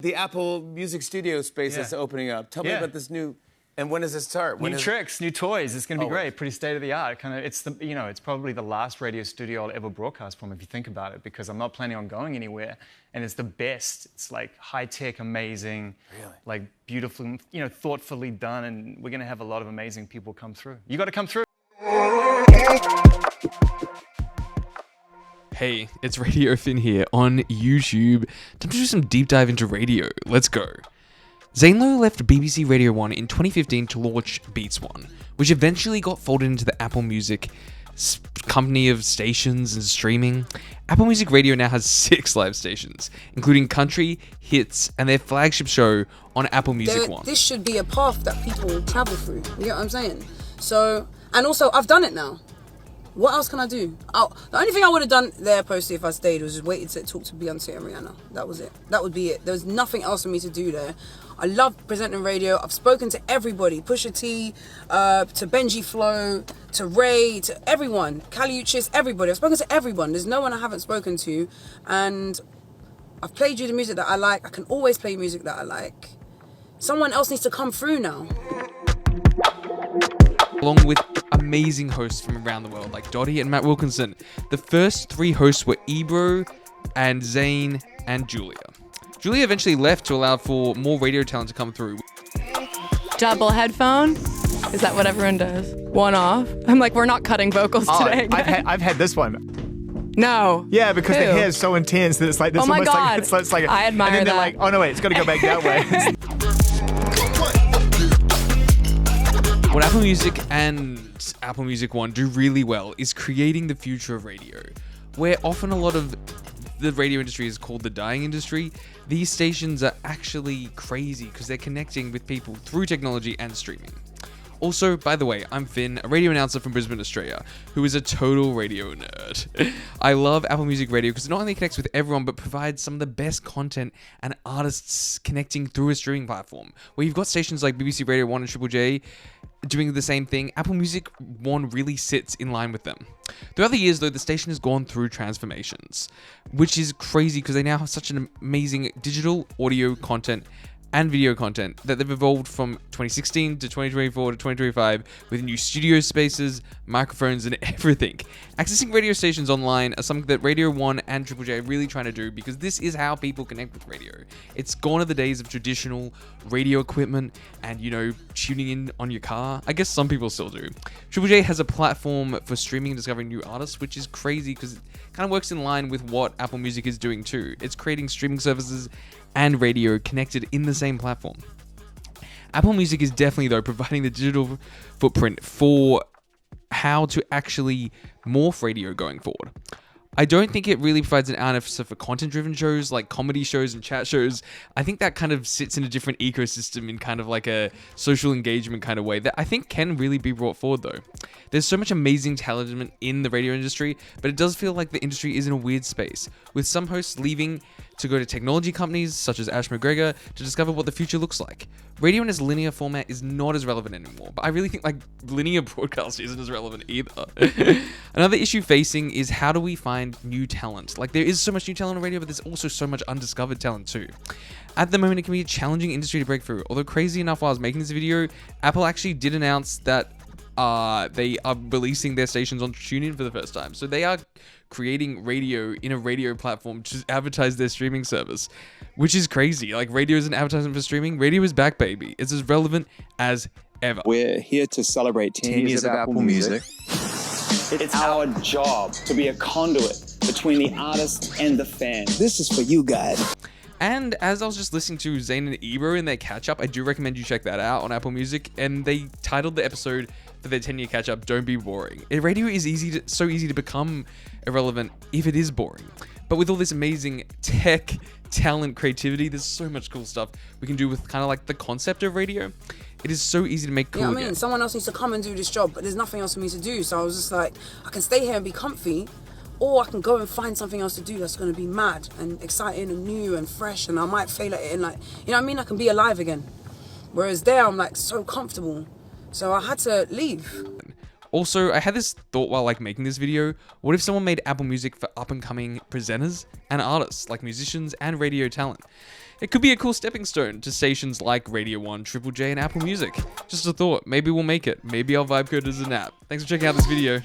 The Apple Music Studio space that's opening up. Tell me about this new. And when does it start? New tricks, new toys. It's going to be great. Pretty state of the art. It's it's probably the last radio studio I'll ever broadcast from, if you think about it, because I'm not planning on going anywhere. And it's the best. It's like high tech, amazing, like beautiful, thoughtfully done. And we're going to have a lot of amazing people come through. You got to come through. Hey, it's Radio Finn here on YouTube. Time to do some deep dive into radio. Let's go. Zane Lowe left BBC Radio 1 in 2015 to launch Beats One, which eventually got folded into the Apple Music company of stations and streaming. Apple Music Radio now has 6 live stations, including country, hits, and their flagship show on Apple Music One. This should be a path that people travel through. You get what I'm saying? So, and also, I've done it now. What else can I do? The only thing I would have done there, posted if I stayed, was just waited to talk to Beyonce and Rihanna. That was it. That would be it. There was nothing else for me to do there. I love presenting radio. I've spoken to everybody. Pusha T, to Benji Flow, to Ray, to everyone. Curation, everybody. I've spoken to everyone. There's no one I haven't spoken to. And I've played you the music that I like. I can always play music that I like. Someone else needs to come through now. Along with amazing hosts from around the world like Dottie and Matt Wilkinson. The first 3 hosts were Ebro and Zane and Julia. Julia eventually left to allow for more radio talent to come through. Double headphone? Is that what everyone does? One off? I'm like, we're not cutting vocals today. I've had this one. No. Yeah, because Ew. the hair is so intense that it's like this. Oh my almost God. Like, it's like I admire and then they're that. like, oh no wait, it's got to go back that way. What Apple Music and Apple Music One do really well is creating the future of radio, where often a lot of the radio industry is called the dying industry. These stations are actually crazy because they're connecting with people through technology and streaming. Also, by the way, I'm Finn, a radio announcer from Brisbane, Australia, who is a total radio nerd. I love Apple Music Radio because it not only connects with everyone, but provides some of the best content and artists connecting through a streaming platform. Where you've got stations like BBC Radio 1 and Triple J doing the same thing, Apple Music One really sits in line with them. Throughout the years, though, the station has gone through transformations, which is crazy because they now have such an amazing digital audio content and video content that they've evolved from 2016 to 2024 to 2025 with new studio spaces, microphones, and everything. Accessing radio stations online are something that Radio 1 and Triple J are really trying to do because this is how people connect with radio. It's gone are the days of traditional radio equipment and, tuning in on your car. I guess some people still do. Triple J has a platform for streaming and discovering new artists, which is crazy because it kind of works in line with what Apple Music is doing too. It's creating streaming services and radio connected in the same platform. Apple Music is definitely, though, providing the digital footprint for how to actually morph radio going forward. I don't think it really provides an answer for content-driven shows like comedy shows and chat shows. I think that kind of sits in a different ecosystem in kind of like a social engagement kind of way that I think can really be brought forward, though. There's so much amazing talent in the radio industry, but it does feel like the industry is in a weird space, with some hosts leaving to go to technology companies such as Ash McGregor to discover what the future looks like. Radio in its linear format is not as relevant anymore, but I really think linear broadcast isn't as relevant either. Another issue facing is how do we find new talent? There is so much new talent on radio, but there's also so much undiscovered talent too. At the moment, it can be a challenging industry to break through. Although crazy enough, while I was making this video, Apple actually did announce that they are releasing their stations on TuneIn for the first time. So they are creating radio in a radio platform to advertise their streaming service, which is crazy. Radio is an advertisement for streaming. Radio is back, baby. It's as relevant as ever. We're here to celebrate 10 years of Apple Music. It's our job to be a conduit between the artist and the fan. This is for you guys. And as I was just listening to Zane and Ebro in their catch-up, I do recommend you check that out on Apple Music. And they titled the episode for their 10-year catch-up, Don't Be Boring. Radio is so easy to become irrelevant if it is boring. But with all this amazing tech, talent, creativity, there's so much cool stuff we can do with kind of the concept of radio. It is so easy to make cool again. Someone else needs to come and do this job, but there's nothing else for me to do. So I was just like, I can stay here and be comfy, or I can go and find something else to do that's going to be mad and exciting and new and fresh, and I might fail at it and I can be alive again. Whereas there, I'm so comfortable. So I had to leave. Also, I had this thought while making this video. What if someone made Apple Music for up-and-coming presenters and artists, like musicians and radio talent? It could be a cool stepping stone to stations like Radio 1, Triple J, and Apple Music. Just a thought, maybe we'll make it. Maybe I'll vibe code as an app. Thanks for checking out this video.